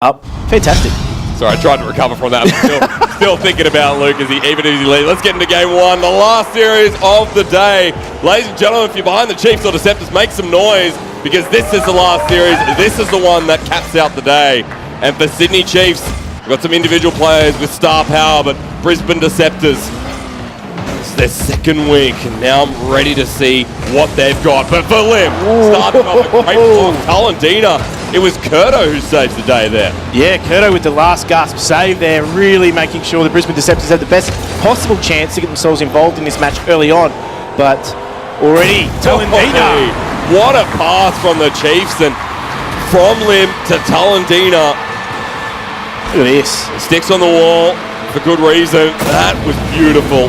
Up. Fantastic. Sorry, I tried to recover from that. I'm still thinking about Luke even as he leads. Let's get into game one, the last series of the day. Ladies and gentlemen, if you're behind the Chiefs or Deceptors, make some noise because this is the last series. This is the one that caps out the day. And for Sydney Chiefs, we've got some individual players with star power, but Brisbane Deceptors, it's their second week, and now I'm ready to see what they've got. But for Lim, starting off a great block, Talandina. It was Curto who saves the day there. Yeah, Curto with the last gasp save there, really making sure the Brisbane Deceptors had the best possible chance to get themselves involved in this match early on. But already, Talandina. What a pass from the Chiefs, and from Lim to Talandina. Look at this. Sticks on the wall for good reason. That was beautiful,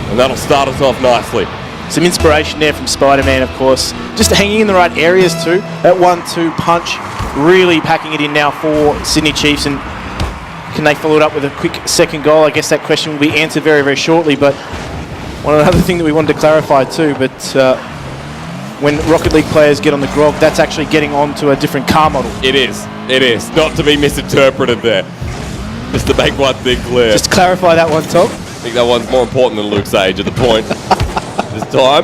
and that'll start us off nicely. Some inspiration there from Spider-Man, of course. Just hanging in the right areas too. That 1-2 punch, really packing it in now for Sydney Chiefs. And can they follow it up with a quick second goal? I guess that question will be answered very, very shortly. But one other thing that we wanted to clarify too, but when Rocket League players get on the grog, that's actually getting onto a different car model. It is. Not to be misinterpreted there. Just to make one thing clear. Just to clarify that one, Tom. I think that one's more important than Luke's age at the point. This time,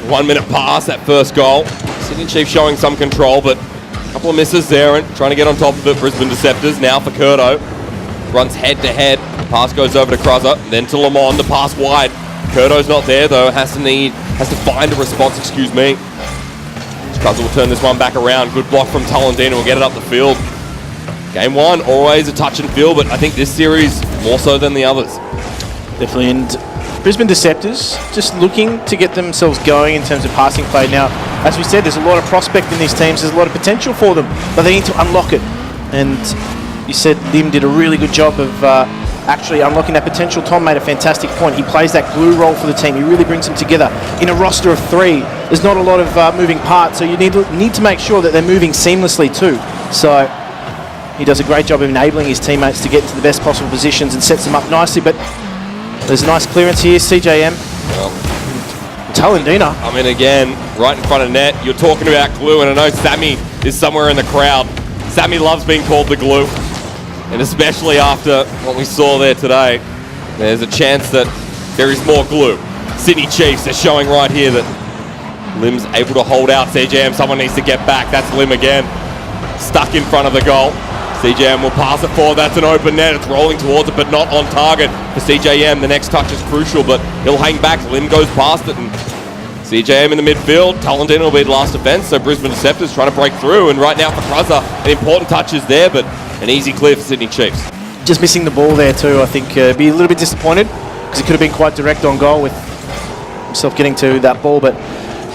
1 minute pass, that first goal. Sydney Chiefs showing some control, but a couple of misses there and trying to get on top of it. Brisbane Deceptors now for Curto. Runs head to head. Pass goes over to Cruzza, then to Lamont. The pass wide. Curto's not there though. Has to find a response. Excuse me. Cruzza will turn this one back around. Good block from Talandina. Will get it up the field. Game one, always a touch and feel, but I think this series more so than the others. Definitely, and Brisbane Deceptors just looking to get themselves going in terms of passing play. Now, as we said, there's a lot of prospect in these teams. There's a lot of potential for them, but they need to unlock it. And you said Lim did a really good job of actually unlocking that potential. Tom made a fantastic point. He plays that glue role for the team. He really brings them together. In a roster of three, there's not a lot of moving parts, so you need to make sure that they're moving seamlessly too. So he does a great job of enabling his teammates to get into the best possible positions and sets them up nicely. But there's a nice clearance here, CJM. Talandina. I mean, again, right in front of net, you're talking about glue, and I know Sammy is somewhere in the crowd. Sammy loves being called the glue, and especially after what we saw there today, there's a chance that there is more glue. Sydney Chiefs are showing right here that Lim's able to hold out. CJM, someone needs to get back. That's Lim again, stuck in front of the goal. CJM will pass it forward. That's an open net. It's rolling towards it, but not on target for CJM. The next touch is crucial, but he'll hang back. Lim goes past it, and CJM in the midfield. Talandina will be the last defense, so Brisbane Deceptors trying to break through. And right now for Cruzza, an important touch is there, but an easy clear for Sydney Chiefs. Just missing the ball there too, I think. Be a little bit disappointed because he could have been quite direct on goal with himself getting to that ball, but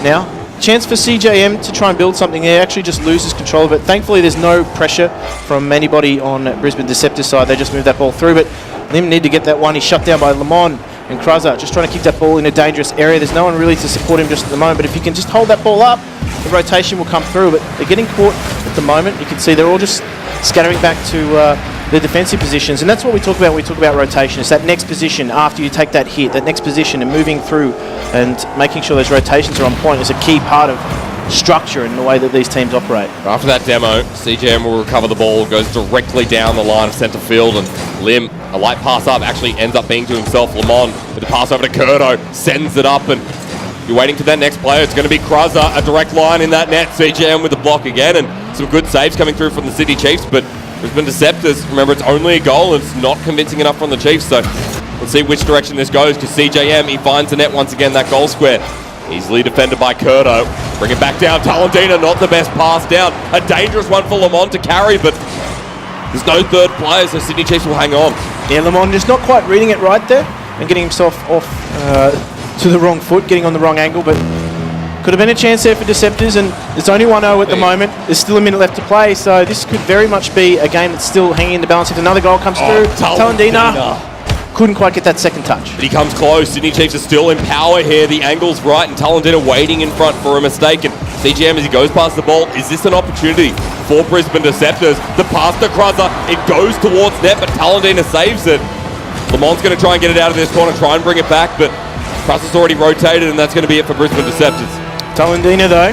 now chance for CJM to try and build something there. Actually just loses control of it. Thankfully there's no pressure from anybody on Brisbane Deceptors side. They just moved that ball through, but Lim need to get that one. He's shut down by Lamont and Cruzza, just trying to keep that ball in a dangerous area. There's no one really to support him just at the moment, but if you can just hold that ball up, the rotation will come through. But they're getting caught at the moment. You can see they're all just scattering back to their defensive positions, and that's what we talk about when we talk about rotation. It's that next position after you take that hit, that next position, and moving through and making sure those rotations are on point is a key part of structure in the way that these teams operate. After that demo, CJM will recover the ball, goes directly down the line of centre field, and Lim, a light pass up, actually ends up being to himself. Lamont with the pass over to Curto, sends it up, and you're waiting for that next player. It's going to be Cruzza, a direct line in that net. CJM with the block again, and some good saves coming through from the Sydney Chiefs, but Brisbane Deceptors, remember, it's only a goal and it's not convincing enough from the Chiefs, so let's see which direction this goes, because CJM, he finds the net once again, that goal square. Easily defended by Curto. Bring it back down. Talandina, not the best pass down. A dangerous one for Lamont to carry, but there's no third player, so Sydney Chiefs will hang on. Yeah, Lamont just not quite reading it right there and getting himself off to the wrong foot, getting on the wrong angle, but could have been a chance there for Deceptors, and there's only 1-0 at the moment. There's still a minute left to play, so this could very much be a game that's still hanging in the balance. If another goal comes through, Talandina couldn't quite get that second touch. But he comes close. Sydney Chiefs are still in power here. The angle's right, and Talandina waiting in front for a mistake. And CGM, as he goes past the ball, is this an opportunity for Brisbane Deceptors? The pass to Cruzza, it goes towards net, but Talandina saves it. Lamont's going to try and get it out of this corner, try and bring it back, but Cruzza's already rotated, and that's going to be it for Brisbane Deceptors. Talandina, though,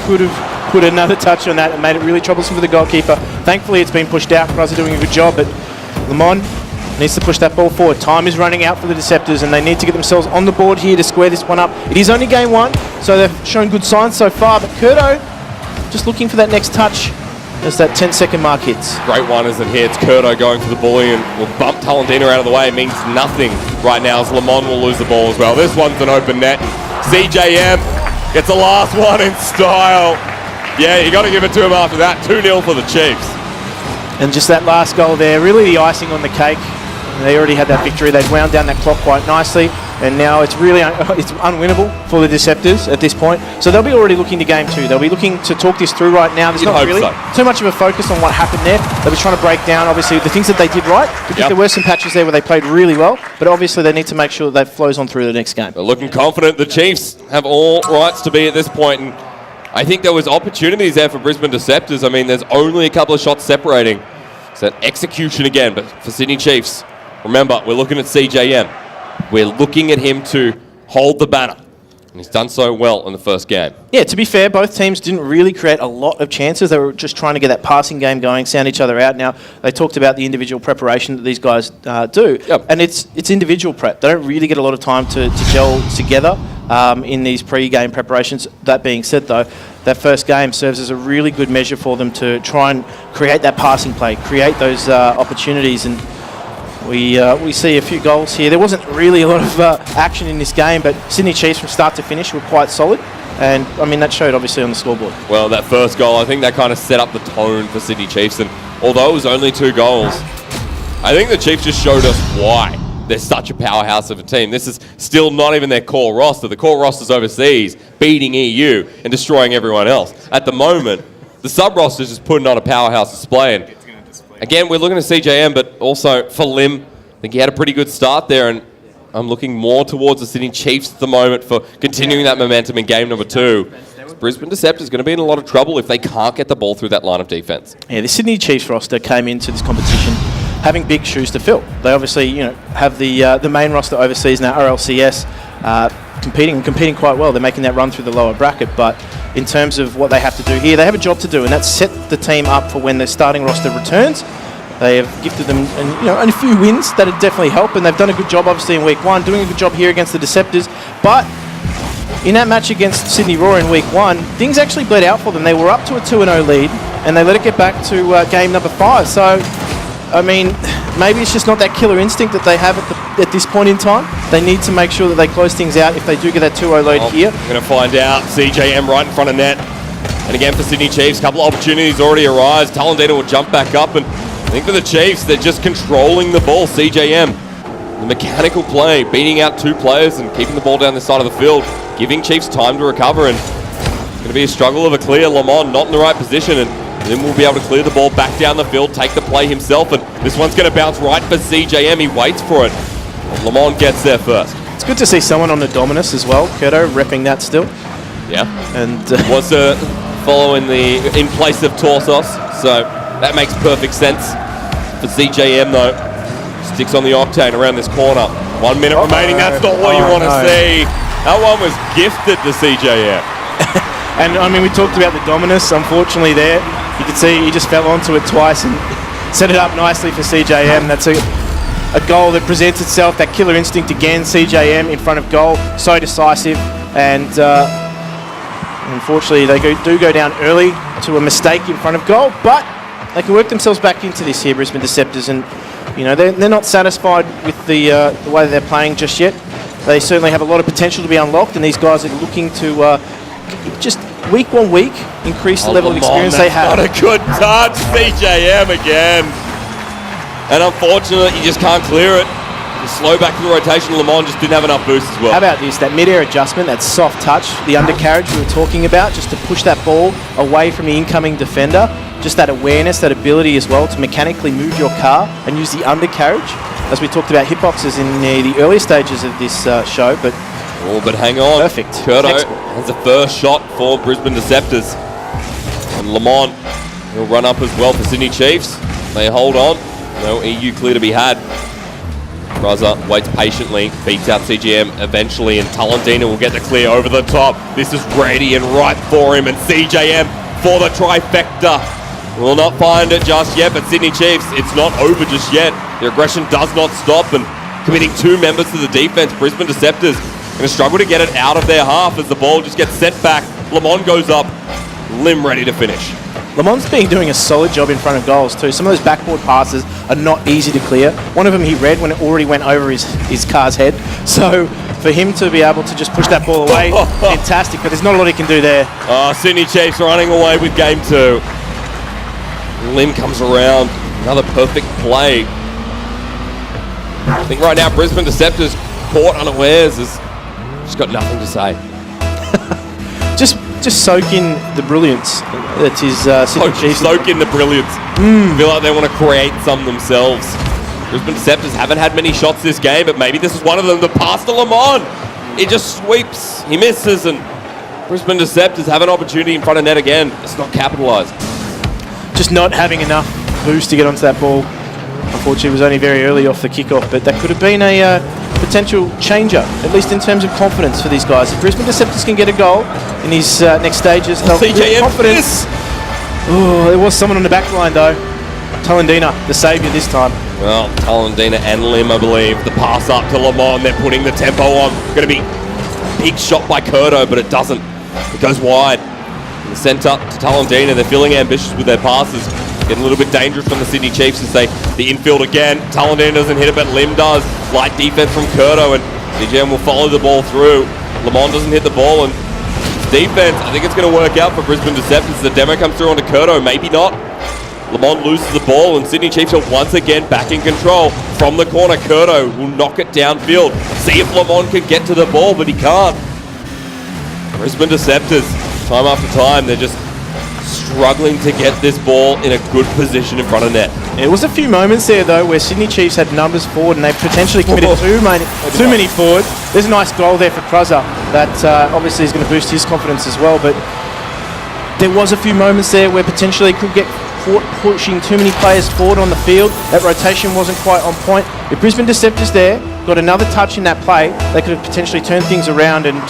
could have put another touch on that and made it really troublesome for the goalkeeper. Thankfully, it's been pushed out. Guys are doing a good job, but Lamont needs to push that ball forward. Time is running out for the Deceptors, and they need to get themselves on the board here to square this one up. It is only game 1, so they've shown good signs so far, but Kurdo just looking for that next touch as that 10-second mark hits. Great one as it hits. Kurdo going for the bully and will bump Talendino out of the way. It means nothing right now as Lamont will lose the ball as well. This one's an open net. CJM gets the last one in style. Yeah, you got to give it to him after that. 2-0 for the Chiefs. And just that last goal there, really the icing on the cake. They already had that victory. They've wound down that clock quite nicely, and now it's really it's unwinnable for the Deceptors at this point. So they'll be already looking to game 2. They'll be looking to talk this through right now. There's not really too much of a focus on what happened there. They'll be trying to break down, obviously, the things that they did right, because there were some patches there where they played really well, but obviously they need to make sure that flows on through the next game. They're looking confident. The Chiefs have all rights to be at this point, and I think there was opportunities there for Brisbane Deceptors. I mean, there's only a couple of shots separating. It's that execution again, but for Sydney Chiefs, remember, we're looking at CJM. We're looking at him to hold the banner. And he's done so well in the first game. Yeah, to be fair, both teams didn't really create a lot of chances. They were just trying to get that passing game going, sound each other out. Now, they talked about the individual preparation that these guys do. Yep. And it's individual prep. They don't really get a lot of time to gel together in these pre-game preparations. That being said, though, that first game serves as a really good measure for them to try and create that passing play, create those opportunities. And we see a few goals here. There wasn't really a lot of action in this game, but Sydney Chiefs from start to finish were quite solid. And, I mean, that showed obviously on the scoreboard. Well, that first goal, I think that kind of set up the tone for Sydney Chiefs. And although it was only 2 goals, I think the Chiefs just showed us why they're such a powerhouse of a team. This is still not even their core roster. The core roster's overseas, beating EU and destroying everyone else. At the moment, the sub-roster's just putting on a powerhouse display. And again, we're looking at CJM, but also for Lim, I think he had a pretty good start there, and I'm looking more towards the Sydney Chiefs at the moment for continuing that momentum in game number 2. Brisbane Deceptors going to be in a lot of trouble if they can't get the ball through that line of defence. Yeah, the Sydney Chiefs roster came into this competition having big shoes to fill. They obviously, have the main roster overseas now, RLCS, competing quite well. They're making that run through the lower bracket, but in terms of what they have to do here, they have a job to do, and that's set the team up for when their starting roster returns. They have gifted them a few wins that have definitely helped, and they've done a good job obviously in week 1, doing a good job here against the Deceptors. But in that match against Sydney Roar in week 1, things actually bled out for them. They were up to a 2-0 lead, and they let it get back to game number 5. So, I mean, maybe it's just not that killer instinct that they have at this point in time. They need to make sure that they close things out if they do get that 2-0 lead here. We're going to find out. CJM right in front of net. And again for Sydney Chiefs, a couple of opportunities already arise. Talendino will jump back up, and I think for the Chiefs, they're just controlling the ball. CJM, the mechanical play, beating out 2 players and keeping the ball down the side of the field, giving Chiefs time to recover. And it's going to be a struggle of a clear. Lamont not in the right position, and then we'll be able to clear the ball back down the field, take the play himself, and this one's going to bounce right for CJM. He waits for it. Lamont gets there first. It's good to see someone on the Dominus as well. Kurdo repping that still. Yeah. And was following in place of Torsos, so that makes perfect sense. For CJM though, sticks on the octane around this corner. 1 minute remaining. That's not what you want to see. That one was gifted to CJM. And I mean, we talked about the Dominus. Unfortunately, there you can see he just fell onto it twice and set it up nicely for CJM. That's a goal that presents itself. That killer instinct again. CJM in front of goal, so decisive, and unfortunately they do go down early to a mistake in front of goal, but they can work themselves back into this here, Brisbane Deceptors, and they're not satisfied with the way they're playing just yet. They certainly have a lot of potential to be unlocked, and these guys are looking to just week on week increase the level of experience they have. Not a good touch, CJM again, and unfortunately you just can't clear it. Slow back to the rotation. Lamont just didn't have enough boost as well. How about this? That mid-air adjustment, that soft touch, the undercarriage we were talking about, just to push that ball away from the incoming defender. Just that awareness, that ability as well to mechanically move your car and use the undercarriage. As we talked about hitboxes in the earlier stages of this show, but hang on. Perfect. Kurdo has the first shot for Brisbane Deceptors. And Lamont will run up as well for Sydney Chiefs. They hold on. No EU clear to be had. Raza waits patiently, beats out CGM eventually, and Talendino will get the clear over the top. This is ready and right for him, and CJM for the trifecta. Will not find it just yet, but Sydney Chiefs, it's not over just yet. The aggression does not stop, and committing 2 members to the defense. Brisbane Deceptors going to struggle to get it out of their half as the ball just gets sent back. Lamont goes up, Lim ready to finish. Lamont's been doing a solid job in front of goals too. Some of those backboard passes are not easy to clear. One of them he read when it already went over his car's head. So for him to be able to just push that ball away, fantastic, but there's not a lot he can do there. Sydney Chiefs running away with game 2. Lim comes around, another perfect play. I think right now Brisbane Deceptors caught unawares has just got nothing to say. Just soak in the brilliance that is Sydney Chiefs. Soak in the brilliance. Feel like they want to create some themselves. Brisbane Deceptors haven't had many shots this game, but maybe this is one of them. The pass to Lamont. He just sweeps. He misses, and Brisbane Deceptors have an opportunity in front of net again. It's not capitalised. Just not having enough boost to get onto that ball. Unfortunately, it was only very early off the kickoff, but that could have been a potential changer, at least in terms of confidence for these guys. If Brisbane Deceptors can get a goal in his next stages, they'll build confidence. Oh, there was someone on the back line though. Talendina, the saviour this time. Well, Talendina and Lim, I believe. The pass up to Lamont, they're putting the tempo on. Going to be a big shot by Curto, but it doesn't. It goes wide. And sent up to Talendina. They're feeling ambitious with their passes. Getting a little bit dangerous from the Sydney Chiefs as they the infield again. Talendina doesn't hit it, but Lim does. Light defense from Curto, and CGM will follow the ball through. Lamont doesn't hit the ball, and defense, I think it's going to work out for Brisbane Deceptors. The demo comes through onto Curto, maybe not. Lamont loses the ball, and Sydney Chiefs are once again back in control. From the corner, Curto will knock it downfield. See if Lamont can get to the ball, but he can't. Brisbane Deceptors, time after time, they're just struggling to get this ball in a good position in front of net. It was a few moments there though where Sydney Chiefs had numbers forward and they potentially committed too many forward. There's a nice goal there for Cruzzer that obviously is going to boost his confidence as well, but there was a few moments there where potentially could get caught pushing too many players forward on the field. That rotation wasn't quite on point. If Brisbane Deceptors there got another touch in that play, they could have potentially turned things around and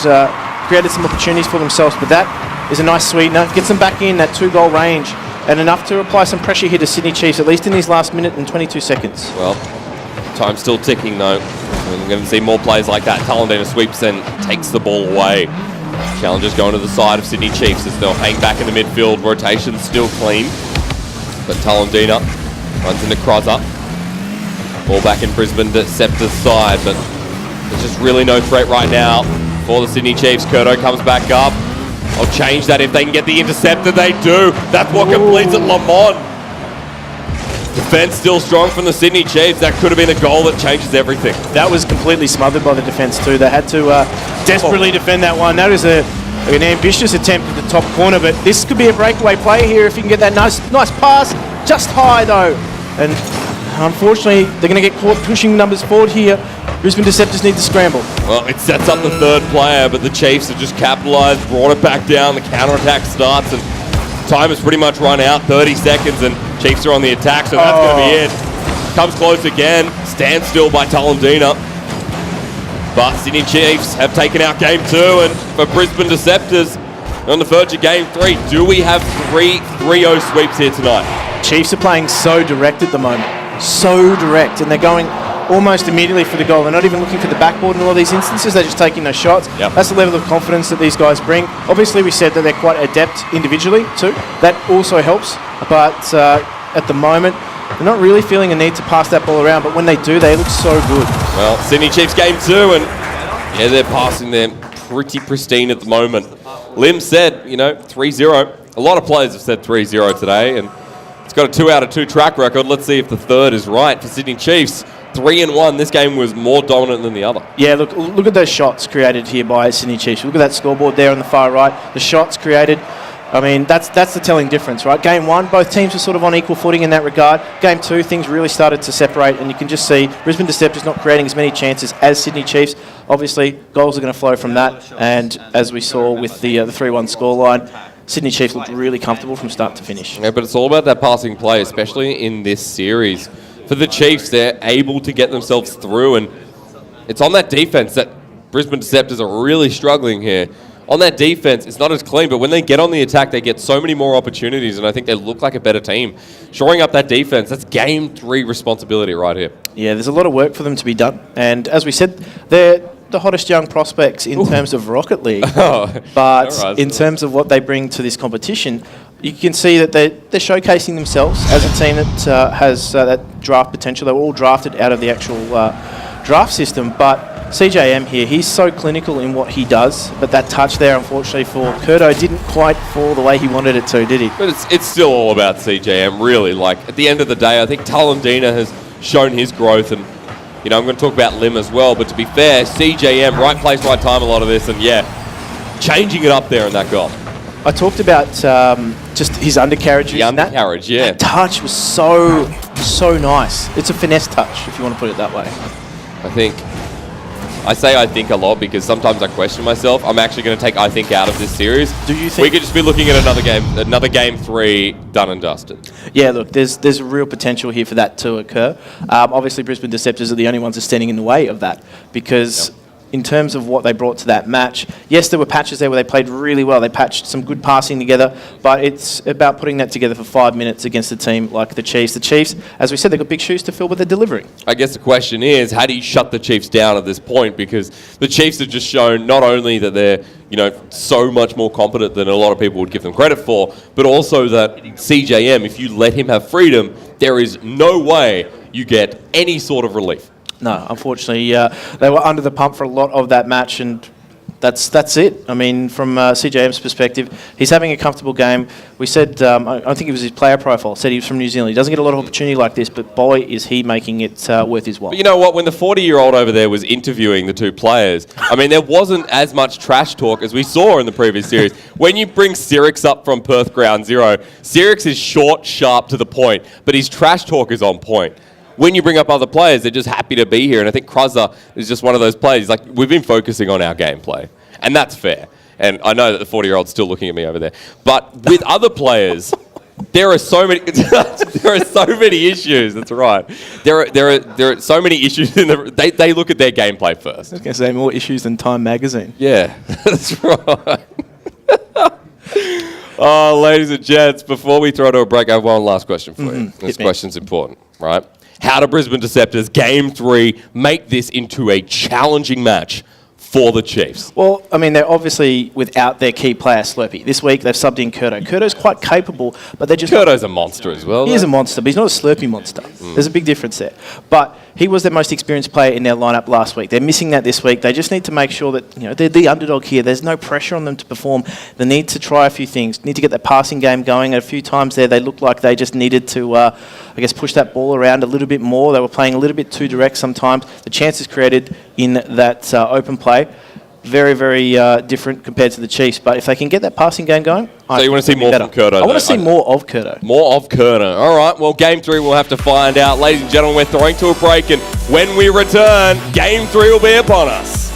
created some opportunities for themselves, but that is a nice sweetener. Gets them back in that 2-goal range and enough to apply some pressure here to Sydney Chiefs, at least in these last minute and 22 seconds. Well, time's still ticking though. We're going to see more plays like that. Talendina sweeps and takes the ball away. Challengers going to the side of Sydney Chiefs as they'll hang back in the midfield. Rotation's still clean. But Talendina runs into Cruzzer. Ball back in Brisbane Deceptors' side, but there's just really no threat right now for the Sydney Chiefs. Curto comes back up. I'll change that if they can get the interceptor. They do. That's what completes it. Lamont. Defense still strong from the Sydney Chiefs. That could have been a goal that changes everything. That was completely smothered by the defense too. They had to desperately defend that one. That was an ambitious attempt at the top corner, but this could be a breakaway play here if you can get that nice pass. Just high though. And unfortunately, they're going to get caught pushing numbers forward here. Brisbane Deceptors need to scramble. Well, it sets up the third player, but the Chiefs have just capitalised, brought it back down. The counter-attack starts, and time has pretty much run out. 30 seconds, and Chiefs are on the attack, so that's going to be it. Comes close again. Stands still by Talendina. But Sydney Chiefs have taken out game 2, and for Brisbane Deceptors, on the verge of game 3, do we have 3-0 sweeps here tonight? Chiefs are playing so direct at the moment. So direct, and they're going almost immediately for the goal. They're not even looking for the backboard in all these instances. They're just taking those shots. Yep. That's the level of confidence that these guys bring. Obviously, we said that they're quite adept individually too. That also helps. But at the moment, they're not really feeling a need to pass that ball around. But when they do, they look so good. Well, Sydney Chiefs game 2, and yeah, they're passing them pretty pristine at the moment. Lim said, 3-0. A lot of players have said 3-0 today, and it's got a 2 out of 2 track record. Let's see if the third is right for Sydney Chiefs. 3-1. This game was more dominant than the other. Yeah, look at those shots created here by Sydney Chiefs. Look at that scoreboard there on the far right. The shots created. I mean, that's the telling difference, right? Game 1, both teams were sort of on equal footing in that regard. Game 2, things really started to separate, and you can just see Brisbane Deceptors not creating as many chances as Sydney Chiefs. Obviously, goals are going to flow from that, and as we saw with the 3-1 scoreline, Sydney Chiefs looked really comfortable from start to finish. Yeah, but it's all about that passing play, especially in this series. For the Chiefs, they're able to get themselves through, and it's on that defense that Brisbane Deceptors are really struggling here. on their defense, it's not as clean, but when they get on the attack, they get so many more opportunities, and I think they look like a better team. Shoring up that defense, that's Game 3 responsibility right here. Yeah, there's a lot of work for them to be done. And as we said, they're the hottest young prospects in terms of Rocket League. But in terms of what they bring to this competition, you can see that they're showcasing themselves as a team that has that draft potential. They were all drafted out of the actual draft system, but CJM here, he's so clinical in what he does, but that touch there, unfortunately for Kurto, didn't quite fall the way he wanted it to, did he? But it's still all about CJM, really. Like, at the end of the day, I think Talandina has shown his growth, and, you know, I'm going to talk about Lim as well, but to be fair, CJM, right place, right time, a lot of this, and yeah, changing it up there in that goal. I talked about just his undercarriage. The undercarriage, yeah. That touch was so nice. It's a finesse touch, if you want to put it that way. I think a lot because sometimes I question myself. I'm actually going to take I think out of this series. Do you think we could just be looking at another game 3 done and dusted? Yeah, look, there's real potential here for that to occur. Obviously, Brisbane Deceptors are the only ones that are standing in the way of that because in terms of what they brought to that match, yes, there were patches there where they played really well. They patched some good passing together, but it's about putting that together for 5 minutes against a team like the Chiefs. The Chiefs, as we said, they've got big shoes to fill, but they're delivering. I guess the question is, how do you shut the Chiefs down at this point? Because the Chiefs have just shown not only that they're, you know, so much more competent than a lot of people would give them credit for, but also that CJM, if you let him have freedom, there is no way you get any sort of relief. No, unfortunately, they were under the pump for a lot of that match, and that's it. I mean, from CJM's perspective, he's having a comfortable game. We said, I think it was his player profile, said he was from New Zealand. He doesn't get a lot of opportunity like this, but boy, is he making it worth his while. But you know what? When the 40-year-old over there was interviewing the two players, I mean, there wasn't as much trash talk as we saw in the previous series. When you bring Sirix up from Perth Ground Zero, Sirix is short, sharp, to the point, but his trash talk is on point. When you bring up other players, they're just happy to be here. And I think Kruzza is just one of those players. Like, we've been focusing on our gameplay, and that's fair. And I know that the 40-year-old's still looking at me over there. But with other players, there are so many. There are so many issues. That's right. There are so many issues. They look at their gameplay first. I was going to say more issues than Time Magazine. Yeah, that's right. Oh, ladies and gents, before we throw to a break, I have one last question for you. This question's important, right? How do Brisbane Deceptors, Game 3, make this into a challenging match for the Chiefs? Well, I mean, they're obviously without their key player, Slurpee. This week, they've subbed in Kurto. Kurto's quite capable, but they're just... Kurto's a monster as well. He is a monster, but he's not a Slurpee monster. There's a big difference there. But he was their most experienced player in their lineup last week. They're missing that this week. They just need to make sure that, you know, they're the underdog here. There's no pressure on them to perform. They need to try a few things. Need to get that passing game going. A few times there, they looked like they just needed to, I guess, push that ball around a little bit more. They were playing a little bit too direct sometimes. The chances created in that open play, very, very different compared to the Chiefs. But if they can get that passing game going... So you want to see more from Kurto? I want to see more of Kurto. More of Kurto. All right, well, Game 3 we'll have to find out. Ladies and gentlemen, we're throwing to a break, and when we return, Game 3 will be upon us.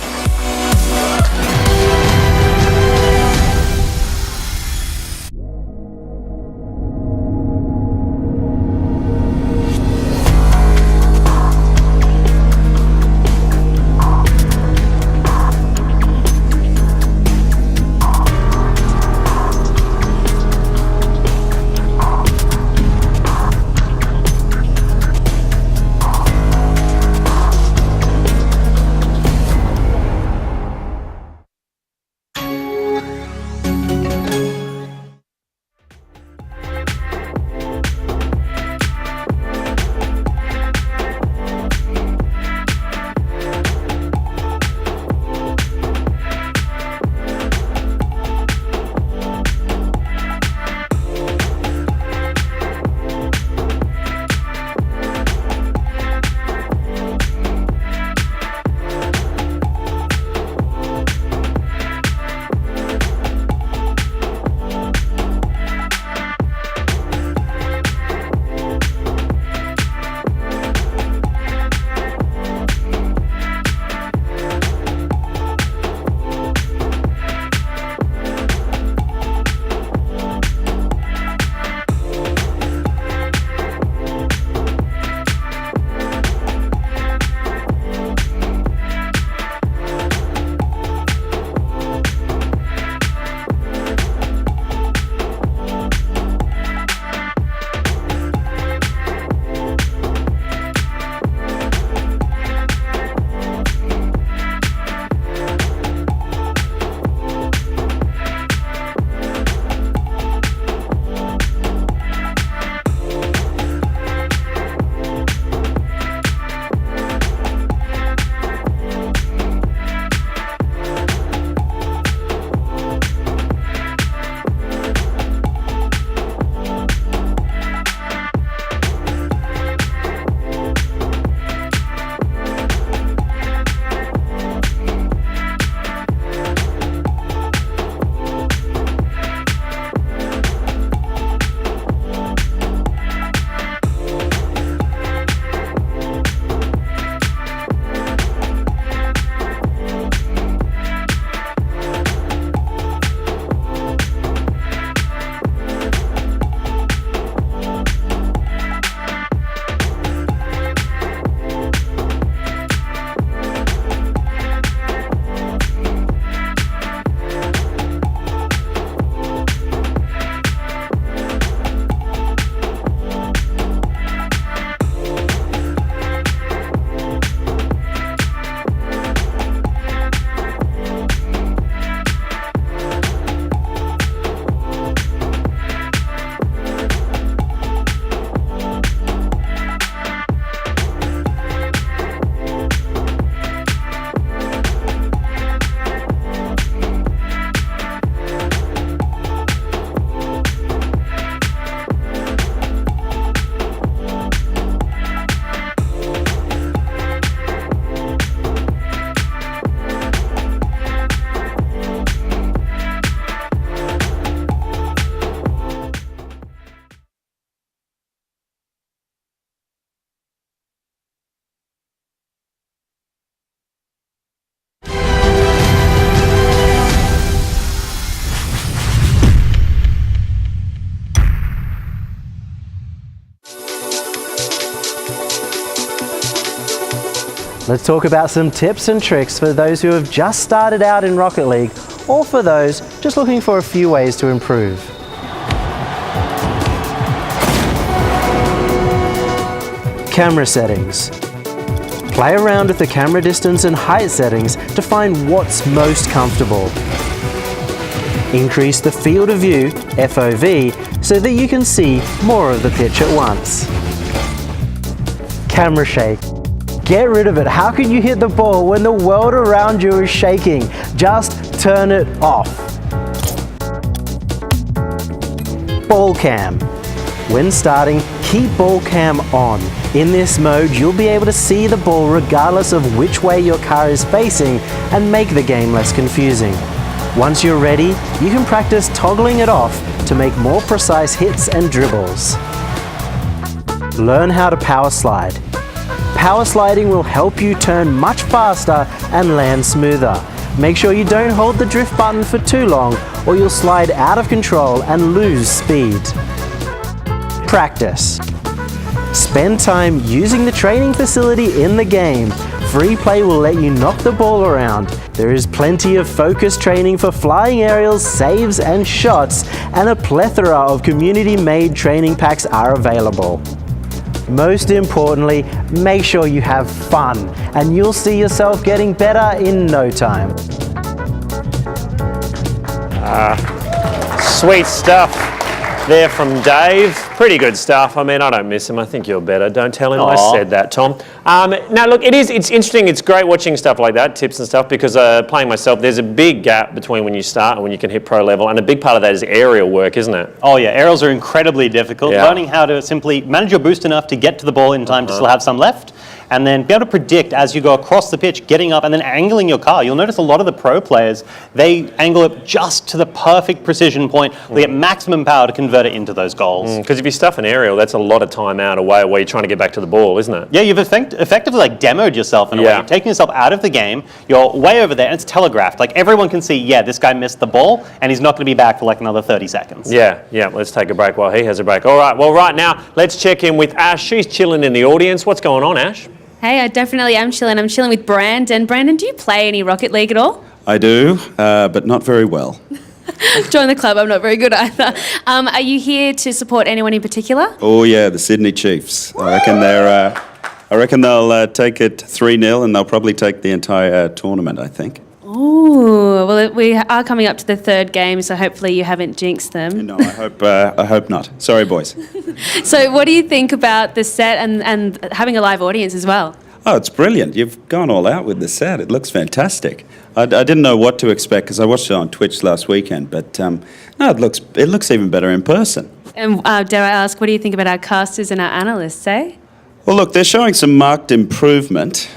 Let's talk about some tips and tricks for those who have just started out in Rocket League, or for those just looking for a few ways to improve. Camera settings. Play around with the camera distance and height settings to find what's most comfortable. Increase the field of view, FOV, so that you can see more of the pitch at once. Camera shake. Get rid of it. How can you hit the ball when the world around you is shaking? Just turn it off. Ball cam. When starting, keep ball cam on. In this mode, you'll be able to see the ball regardless of which way your car is facing and make the game less confusing. Once you're ready, you can practice toggling it off to make more precise hits and dribbles. Learn how to power slide. Power sliding will help you turn much faster and land smoother. Make sure you don't hold the drift button for too long or you'll slide out of control and lose speed. Practice. Spend time using the training facility in the game. Free play will let you knock the ball around. There is plenty of focus training for flying aerials, saves and shots, and a plethora of community-made training packs are available. Most importantly, make sure you have fun, and you'll see yourself getting better in no time. Sweet stuff there from Dave. Pretty good stuff. I mean, I don't miss him. I think you're better. Don't tell him I said that, Tom. Now, look, it's interesting. It's great watching stuff like that, tips and stuff, because playing myself, there's a big gap between when you start and when you can hit pro level, and a big part of that is aerial work, isn't it? Oh yeah, aerials are incredibly difficult. Yeah. Learning how to simply manage your boost enough to get to the ball in time to still have some left, and then be able to predict as you go across the pitch, getting up and then angling your car. You'll notice a lot of the pro players, they angle it just to the perfect precision point. They get maximum power to convert it into those goals. Because if you stuff an aerial, that's a lot of time out away where you're trying to get back to the ball, isn't it? Yeah, you've effectively like demoed yourself in a way. You're taking yourself out of the game, you're way over there, and it's telegraphed. Like everyone can see, yeah, this guy missed the ball, and he's not going to be back for like another 30 seconds. Yeah, let's take a break while he has a break. All right, well, right now, let's check in with Ash. She's chilling in the audience. What's going on, Ash? Hey, I definitely am chilling. I'm chilling with Brandon. Brandon, do you play any Rocket League at all? I do, but not very well. Join the club. I'm not very good either. Are you here to support anyone in particular? Oh yeah, the Sydney Chiefs. I reckon they'll take it 3-0, and they'll probably take the entire tournament, I think. Ooh, well, we are coming up to the third game, so hopefully you haven't jinxed them. No, I hope not. Sorry, boys. So what do you think about the set and having a live audience as well? Oh, it's brilliant. You've gone all out with the set. It looks fantastic. I didn't know what to expect because I watched it on Twitch last weekend, but no, it looks even better in person. And dare I ask, what do you think about our casters and our analysts, eh? Well, look, they're showing some marked improvement.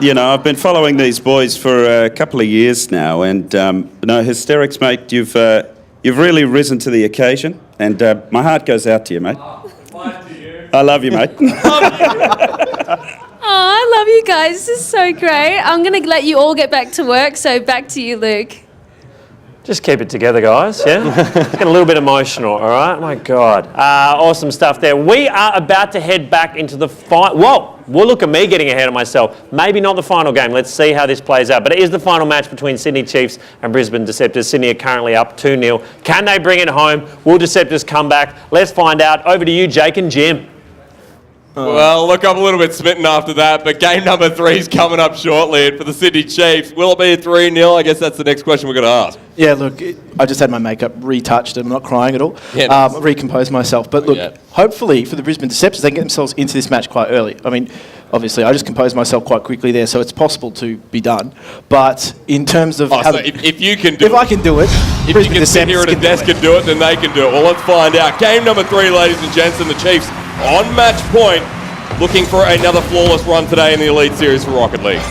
You know, I've been following these boys for a couple of years now, and Hysterics, mate, you've really risen to the occasion, and my heart goes out to you, mate. I love you, mate. Oh, I love you guys. This is so great. I'm going to let you all get back to work, so back to you, Luke. Just keep it together, guys, yeah? It's getting a little bit emotional, all right? My God. Awesome stuff there. We are about to head back into the final. Whoa! Well, look at me getting ahead of myself. Maybe not the final game. Let's see how this plays out. But it is the final match between Sydney Chiefs and Brisbane Deceptors. Sydney are currently up 2-0. Can they bring it home? Will Deceptors come back? Let's find out. Over to you, Jake and Jim. Well, look, I'm a little bit smitten after that, but game number 3 is coming up shortly, and for the Sydney Chiefs, will it be a 3-0? I guess that's the next question we're going to ask. Yeah, look, I just had my makeup retouched and I'm not crying at all. Yeah, nice. Recomposed myself. But look, hopefully for the Brisbane Deceptors, they can get themselves into this match quite early. I mean, obviously, I just composed myself quite quickly there, so it's possible to be done. But in terms of if you can do if I can do it, if you can sit here at a desk and do it, then they can do it. Well, let's find out. Game number 3, ladies and gents, and the Chiefs on match point, looking for another flawless run today in the Elite Series for Rocket League.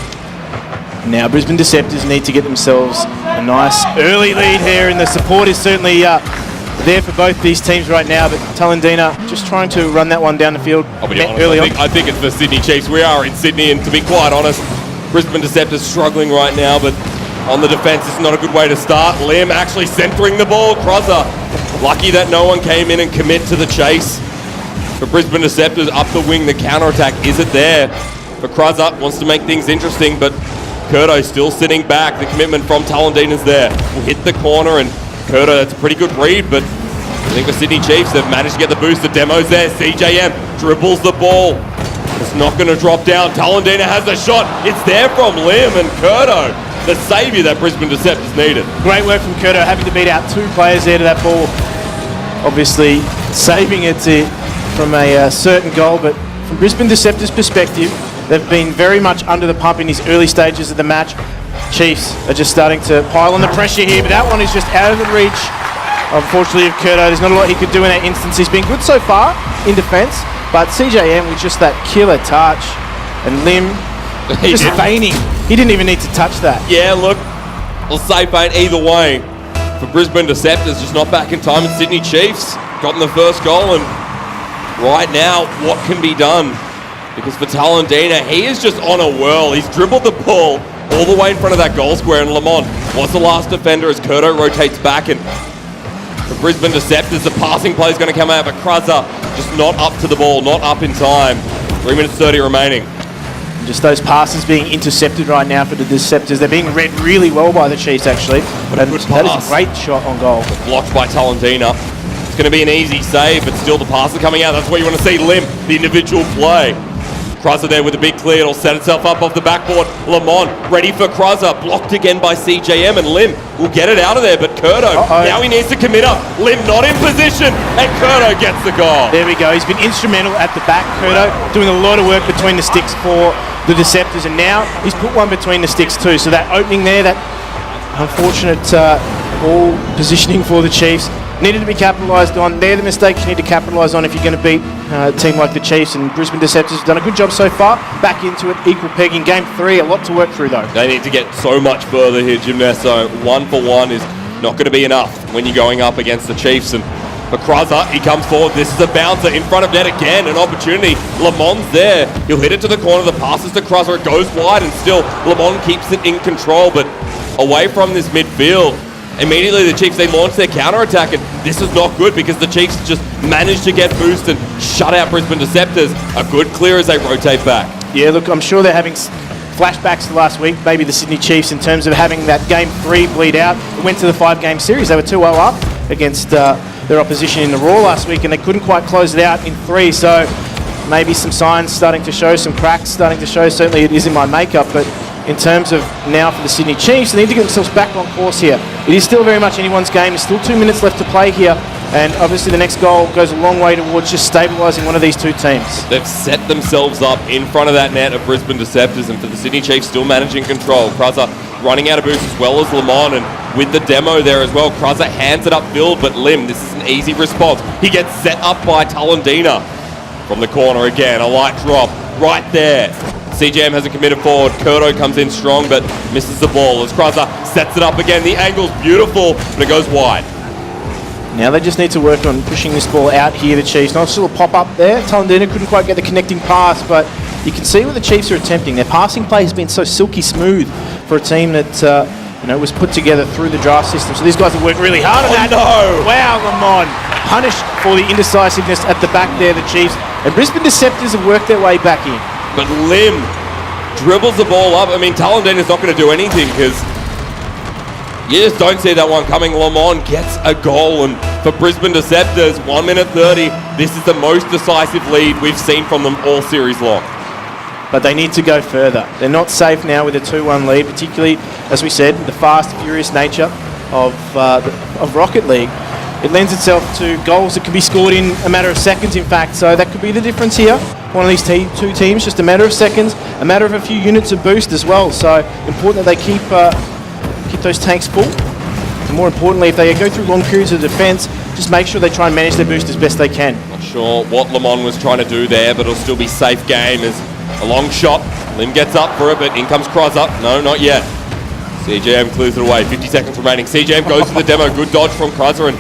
Now, Brisbane Deceptors need to get themselves a nice early lead here, and the support is certainly there for both these teams right now. But Talendina just trying to run that one down the field early on. I think it's the Sydney Chiefs. We are in Sydney, and to be quite honest, Brisbane Deceptors struggling right now, but on the defence, it's not a good way to start. Lim actually centering the ball. Crozza, lucky that no one came in and commit to the chase. For Brisbane Deceptors, up the wing, the counter-attack isn't there. But Kruzza wants to make things interesting, but Kurto still sitting back. The commitment from Talendina's there. Will hit the corner, and Kurto, that's a pretty good read, but I think the Sydney Chiefs have managed to get the boost. The demo's there. CJM dribbles the ball. It's not going to drop down. Talendina has a shot. It's there from Lim, and Kurto, the saviour that Brisbane Deceptors needed. Great work from Kurto, having to beat out 2 players there to that ball. Obviously saving it from a certain goal, but from Brisbane Deceptors' perspective, they've been very much under the pump in these early stages of the match. Chiefs are just starting to pile on the pressure here, but that one is just out of the reach, unfortunately, of Kurto. There's not a lot he could do in that instance. He's been good so far in defence, but CJM with just that killer touch, and Lim just feigning. He didn't even need to touch that. Yeah, look, I'll say feint either way. For Brisbane Deceptors, just not back in time, and Sydney Chiefs gotten the first goal, and right now, what can be done? Because for Talendina, he is just on a whirl. He's dribbled the ball all the way in front of that goal square, and Lamont was the last defender as Kurto rotates back, and for Brisbane Deceptors, the passing play is going to come out, but Kruzza just not up to the ball, not up in time. 3 minutes 30 remaining. Just those passes being intercepted right now for the Deceptors. They're being read really well by the Chiefs, actually. What a good That is pass. a great shot on goal. Blocked by Talendina. It's going to be an easy save, but still the pass is coming out. That's what you want to see. Lim, the individual play. Kruzza there with a big clear. It'll set itself up off the backboard. Lamont ready for Kruzza. Blocked again by CJM, and Lim will get it out of there. But Kurto, now he needs to commit up. Lim not in position, and Kurto gets the goal. There we go. He's been instrumental at the back, Kurto, doing a lot of work between the sticks for the Deceptors, and now he's put one between the sticks too. So that opening there, that unfortunate ball positioning for the Chiefs, needed to be capitalised on. They're the mistakes you need to capitalise on if you're going to beat a team like the Chiefs, and Brisbane Deceptors have done a good job so far. Back into it, equal pegging. Game 3, a lot to work through though. They need to get so much further here, Gymnesto. 1-for-1 is not going to be enough when you're going up against the Chiefs. And for Kruzza, he comes forward. This is a bouncer in front of net again. An opportunity. Lamont's there. He'll hit it to the corner. The passes to Kruzza. It goes wide, and still Lamont keeps it in control, but away from this midfield. Immediately the Chiefs, they launch their counter-attack, and this is not good because the Chiefs just managed to get boost and shut out Brisbane Deceptors. A good clear as they rotate back. Yeah, look, I'm sure they're having flashbacks to last week, maybe the Sydney Chiefs, in terms of having that Game 3 bleed out. It went to the 5-game series. They were 2-0 up against their opposition in the Raw last week, and they couldn't quite close it out in 3. So maybe some signs starting to show, some cracks starting to show. Certainly it is in my makeup, but in terms of now for the Sydney Chiefs, they need to get themselves back on course here. It is still very much anyone's game. There's still 2 minutes left to play here, and obviously the next goal goes a long way towards just stabilising one of these two teams. They've set themselves up in front of that net of Brisbane Deceptors, and for the Sydney Chiefs still managing control. Kruzza running out of boost as well as Lamont, and with the demo there as well, Kruzza hands it upfield, but Lim, this is an easy response. He gets set up by Talendina from the corner again. A light drop right there. CJM hasn't committed forward. Kurto comes in strong, but misses the ball as Kruzza sets it up again. The angle's beautiful, but it goes wide. Now they just need to work on pushing this ball out here, the Chiefs. Not still a pop-up there. Talendina couldn't quite get the connecting pass, but you can see what the Chiefs are attempting. Their passing play has been so silky smooth for a team that was put together through the draft system. So these guys have worked really hard on that. No! Wow, Lamont punished for the indecisiveness at the back there, the Chiefs. And Brisbane Deceptors have worked their way back in. But Lim dribbles the ball up. I mean, Talendina's not going to do anything because you just don't see that one coming. Lamont gets a goal, and for Brisbane Deceptors, 1 minute 30, this is the most decisive lead we've seen from them all series long. But they need to go further. They're not safe now with a 2-1 lead, particularly, as we said, the fast, furious nature of Rocket League. It lends itself to goals that can be scored in a matter of seconds, in fact, so that could be the difference here. One of these two teams, just a matter of seconds, a matter of a few units of boost as well, so important that they keep those tanks full. And more importantly, if they go through long periods of defence, just make sure they try and manage their boost as best they can. Not sure what Lamont was trying to do there, but it'll still be safe game as a long shot. Lim gets up for it, but in comes Kruzza. No, not yet. CJM clears it away. 50 seconds remaining. CJM goes to the demo. Good dodge from Kruzza, and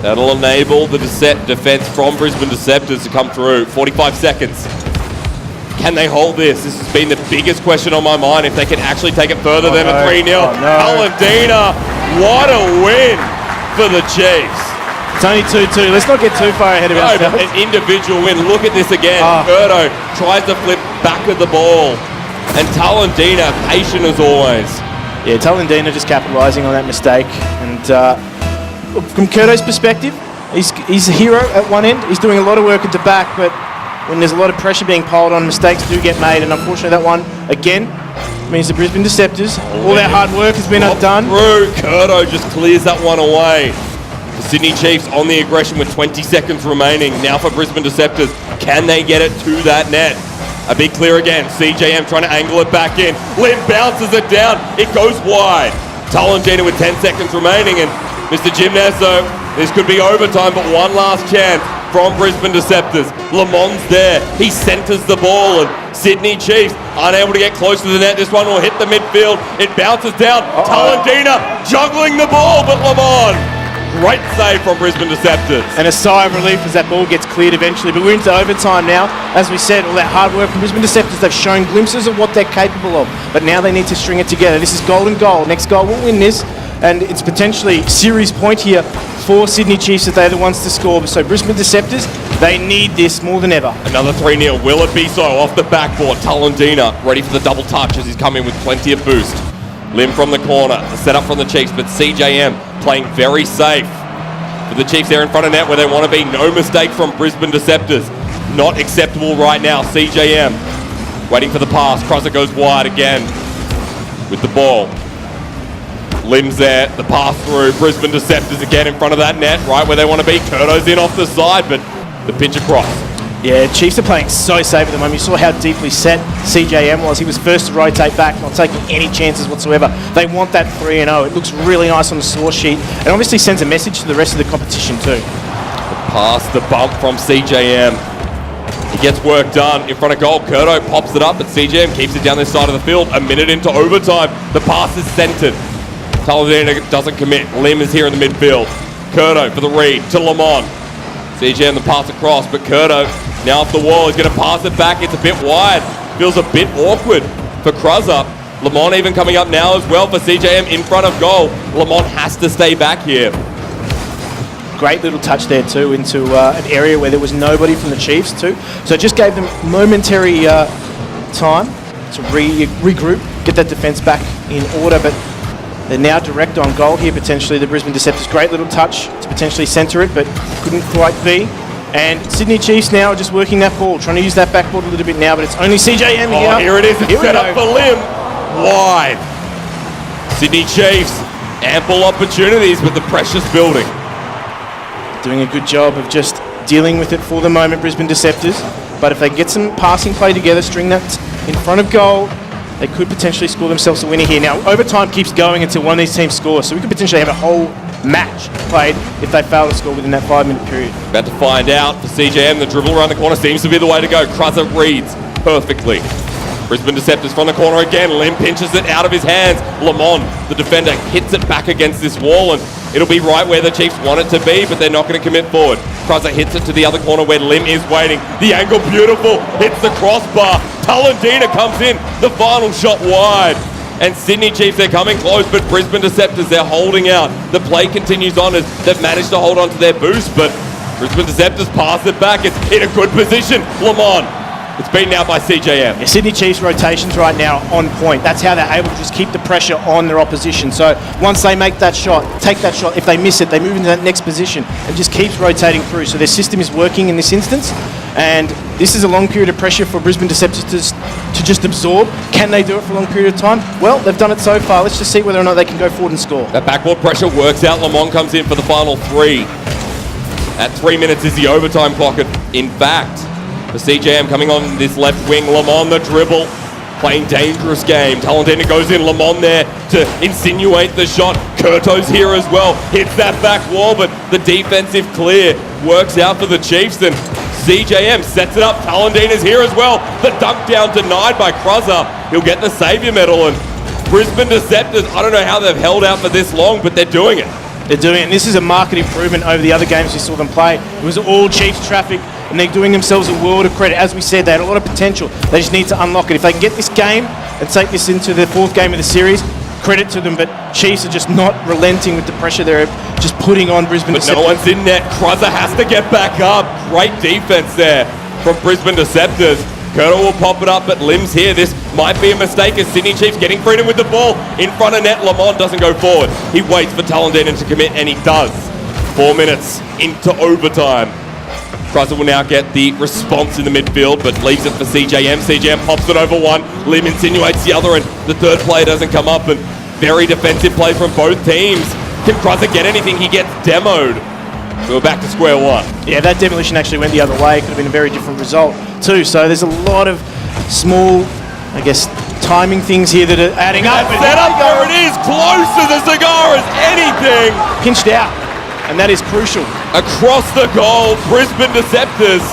that'll enable the defence from Brisbane Deceptors to come through. 45 seconds. Can they hold this? This has been the biggest question on my mind, if they can actually take it further than a 3-0. Talendina, what a win for the Chiefs. It's only 2-2. Let's not get too far ahead of No, but ourselves. an individual win. Look at this again. Ah. Curto tries to flip back of the ball. And Talendina, patient as always. Yeah, Talendina just capitalising on that mistake. And from Curto's perspective, he's a hero at one end. He's doing a lot of work at the back, but when there's a lot of pressure being piled on, mistakes do get made. And unfortunately, that one, again, means the Brisbane Deceptors, all their hard work has been undone. Through. Curto just clears that one away. The Sydney Chiefs on the aggression with 20 seconds remaining. Now for Brisbane Deceptors, can they get it to that net? A big clear again. CJM trying to angle it back in. Lim bounces it down. It goes wide. Talendina with 10 seconds remaining, and Mr. Gymnasto, this could be overtime, but one last chance from Brisbane Deceptors. Lamont's there. He centres the ball, and Sydney Chiefs unable to get close to the net. This one will hit the midfield. It bounces down. Talendina juggling the ball, but Lamont. Great save from Brisbane Deceptors. And a sigh of relief as that ball gets cleared eventually. But we're into overtime now. As we said, all that hard work from Brisbane Deceptors, they've shown glimpses of what they're capable of. But now they need to string it together. This is golden goal. Next goal will win this. And it's potentially series point here for Sydney Chiefs if they're the ones to score. So Brisbane Deceptors, they need this more than ever. Another 3-0. Will it be so? Off the backboard. Talendina ready for the double touch as he's come in with plenty of boost. Lim from the corner. The setup from the Chiefs, but CJM playing very safe. For the Chiefs there in front of net where they want to be. No mistake from Brisbane Deceptors. Not acceptable right now. CJM waiting for the pass. Crosser goes wide again with the ball. Lim's there, the pass through. Brisbane Deceptors again in front of that net, right where they want to be. Curto's in off the side, but the pitch across. Yeah, Chiefs are playing so safe at the moment. You saw how deeply set CJM was. He was first to rotate back, not taking any chances whatsoever. They want that 3-0. It looks really nice on the score sheet and obviously sends a message to the rest of the competition too. Pass, the bump from CJM. He gets work done in front of goal. Curto pops it up, but CJM keeps it down this side of the field. A minute into overtime, the pass is centred. Talendina doesn't commit. Lim is here in the midfield. Curto for the read to Lamont. CJM the pass across, but Curto now off the wall. He's going to pass it back. It's a bit wide. Feels a bit awkward for Cruzza. Lamont even coming up now as well for CJM in front of goal. Lamont has to stay back here. Great little touch there too into an area where there was nobody from the Chiefs too. So it just gave them momentary time to regroup, get that defence back in order, but they're now direct on goal here potentially, the Brisbane Deceptors. Great little touch to potentially centre it, but couldn't quite be. And Sydney Chiefs now are just working that ball, trying to use that backboard a little bit now, but it's only CJM here. Oh, here it is. It's Here we set go. up for Lim. Wide. Sydney Chiefs, ample opportunities, but the pressure's building. Doing a good job of just dealing with it for the moment, Brisbane Deceptors. But if they get some passing play together, string that in front of goal, they could potentially score themselves a winner here. Now, overtime keeps going until one of these teams scores, so we could potentially have a whole match played if they fail to score within that 5-minute period. About to find out for CJM. The dribble around the corner seems to be the way to go. Cruzza reads perfectly. Brisbane Deceptors from the corner again. Lim pinches it out of his hands. Lamont, the defender, hits it back against this wall, and it'll be right where the Chiefs want it to be, but they're not going to commit forward. Cruzza hits it to the other corner where Lim is waiting. The angle beautiful. Hits the crossbar. Talendina comes in. The final shot wide. And Sydney Chiefs, they're coming close, but Brisbane Deceptors, they're holding out. The play continues on as they've managed to hold on to their boost, but Brisbane Deceptors pass it back. It's in a good position. Lamont. It's beaten out by CJM. Yeah, Sydney Chiefs rotations right now on point. That's how they're able to just keep the pressure on their opposition. So once they make that shot, take that shot, if they miss it, they move into that next position and just keeps rotating through. So their system is working in this instance. And this is a long period of pressure for Brisbane Deceptors to just absorb. Can they do it for a long period of time? Well, they've done it so far. Let's just see whether or not they can go forward and score. That backboard pressure works out. Lamont comes in for the final 3. At 3 minutes is the overtime clock. In fact, the CJM coming on this left wing. Lamont the dribble. Playing dangerous game. Talendina goes in. Lamont there to insinuate the shot. Curto's here as well. Hits that back wall, but the defensive clear works out for the Chiefs. And CJM sets it up. Talendina's here as well. The dunk down denied by Cruzza. He'll get the Saviour medal. And Brisbane Deceptors, I don't know how they've held out for this long, but they're doing it. They're doing it, and this is a marked improvement over the other games we saw them play. It was all Chiefs traffic, and they're doing themselves a world of credit. As we said, they had a lot of potential. They just need to unlock it. If they can get this game and take this into the 4th game of the series, credit to them, but Chiefs are just not relenting with the pressure they're just putting on Brisbane. But no one's in net. Cruzzer has to get back up. Great defense there from Brisbane Deceptors. Curto will pop it up, but Lim's here. This might be a mistake as Sydney Chiefs getting freedom with the ball. In front of net, Lamont doesn't go forward. He waits for Talendina to commit, and he does. 4 minutes into overtime. Cruzzer will now get the response in the midfield, but leaves it for CJM. CJM pops it over one. Lim insinuates the other, and the third player doesn't come up. And very defensive play from both teams. Can Cruzzer get anything? He gets demoed. So we're back to square one. Yeah, that demolition actually went the other way. Could have been a very different result too. So there's a lot of small, I guess, timing things here that are adding up. Set up, there it is, close as a cigar as anything. Pinched out, and that is crucial. Across the goal, Brisbane Deceptors.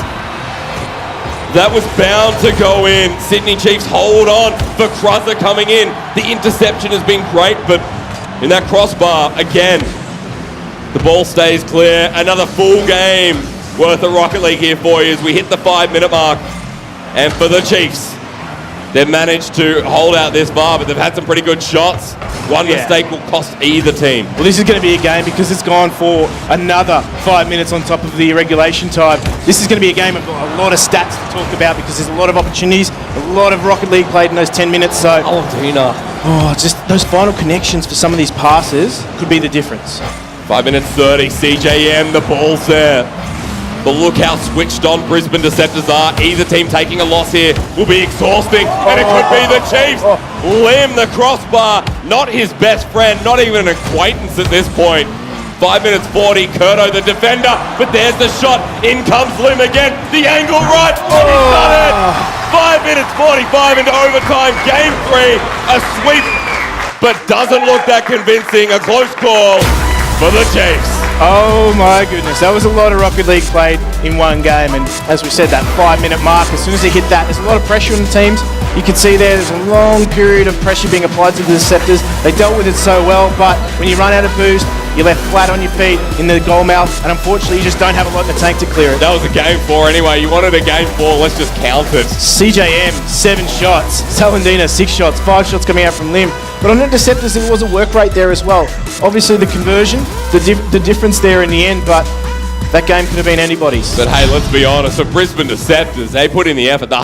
That was bound to go in. Sydney Chiefs hold on for Cruzzer coming in. The interception has been great, but in that crossbar, again, the ball stays clear. Another full game worth of Rocket League here for you as we hit the 5-minute mark. And for the Chiefs, they've managed to hold out this bar, but they've had some pretty good shots. One mistake will cost either team. Well, this is going to be a game because it's gone for another 5 minutes on top of the regulation time. This is going to be a game of a lot of stats to talk about because there's a lot of opportunities, a lot of Rocket League played in those 10 minutes. So, just those final connections for some of these passes could be the difference. 5 minutes 30, CJM, the ball's there. But look how switched on Brisbane Deceptors are. Either team taking a loss here will be exhausting, and it could be the Chiefs. Lim, the crossbar, not his best friend, not even an acquaintance at this point. 5 minutes 40, Curto the defender, but there's the shot. In comes Lim again, the angle right, and he's done it. 5 minutes 45 into overtime, game 3, a sweep, but doesn't look that convincing. A close call for the Chiefs. Oh my goodness, that was a lot of Rocket League played in one game, and as we said, that 5-minute mark, as soon as they hit that, there's a lot of pressure on the teams. You can see there's a long period of pressure being applied to the Deceptors. They dealt with it so well, but when you run out of boost, you're left flat on your feet in the goal mouth, and unfortunately you just don't have a lot in the tank to clear it. That was a game 4 anyway. You wanted a game 4, let's just count it. CJM, 7 shots. Talendina, 6 shots. 5 shots coming out from Lim. But on the Deceptors, there was a work rate there as well. Obviously the conversion, the difference there in the end, but that game could have been anybody's. But hey, let's be honest, the Brisbane Deceptors, they put in the effort.